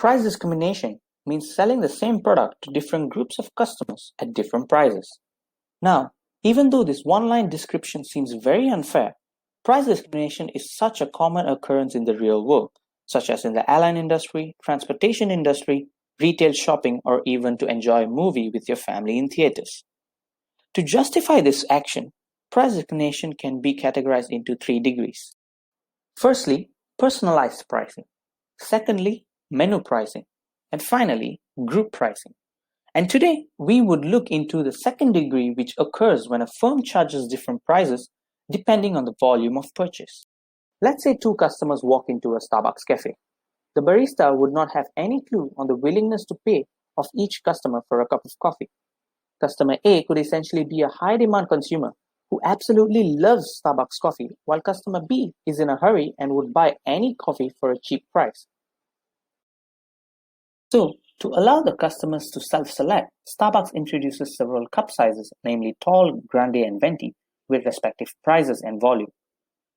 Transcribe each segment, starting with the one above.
Price discrimination means selling the same product to different groups of customers at different prices. Now, even though this one-line description seems very unfair, price discrimination is such a common occurrence in the real world, such as in the airline industry, transportation industry, retail shopping, or even to enjoy a movie with your family in theaters. To justify this action, price discrimination can be categorized into 3 degrees. Firstly, personalized pricing. Secondly, menu pricing. And finally, group pricing. And today, we would look into the second degree, which occurs when a firm charges different prices depending on the volume of purchase. Let's say 2 customers walk into a Starbucks cafe. The barista would not have any clue on the willingness to pay of each customer for a cup of coffee. Customer A could essentially be a high-demand consumer who absolutely loves Starbucks coffee, while customer B is in a hurry and would buy any coffee for a cheap price. So, to allow the customers to self-select, Starbucks introduces several cup sizes, namely tall, grande, and venti, with respective prices and volume.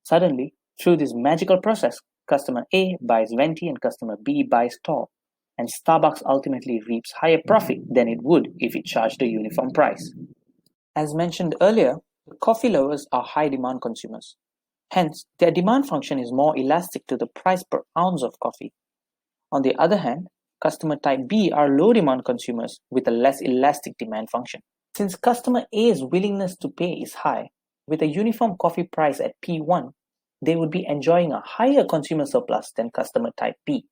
Suddenly, through this magical process, customer A buys venti and customer B buys tall, and Starbucks ultimately reaps higher profit than it would if it charged a uniform price. As mentioned earlier, coffee lovers are high-demand consumers. Hence, their demand function is more elastic to the price per ounce of coffee. On the other hand, customer type B are low-demand consumers with a less elastic demand function. Since customer A's willingness to pay is high, with a uniform coffee price at P1, they would be enjoying a higher consumer surplus than customer type B.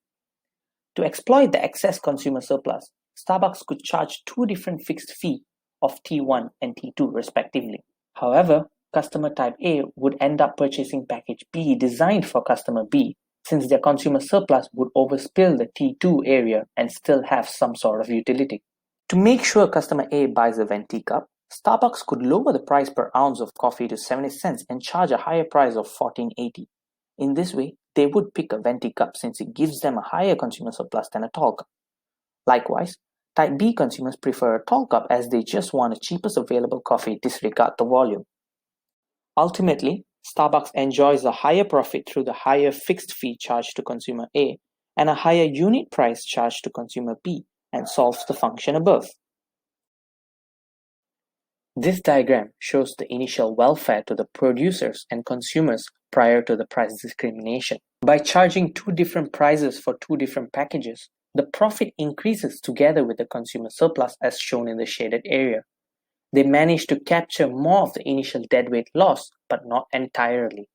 To exploit the excess consumer surplus, Starbucks could charge 2 different fixed fees of T1 and T2 respectively. However, customer type A would end up purchasing package B designed for customer B, since their consumer surplus would overspill the T2 area and still have some sort of utility. To make sure customer A buys a venti cup, Starbucks could lower the price per ounce of coffee to 70 cents and charge a higher price of $14.80. In this way, they would pick a venti cup since it gives them a higher consumer surplus than a tall cup. Likewise, type B consumers prefer a tall cup as they just want the cheapest available coffee, disregard the volume. Ultimately, Starbucks enjoys a higher profit through the higher fixed fee charged to consumer A and a higher unit price charged to consumer B, and solves the function above. This diagram shows the initial welfare to the producers and consumers prior to the price discrimination. By charging 2 different prices for 2 different packages, the profit increases together with the consumer surplus as shown in the shaded area. They manage to capture more of the initial deadweight loss, but not entirely.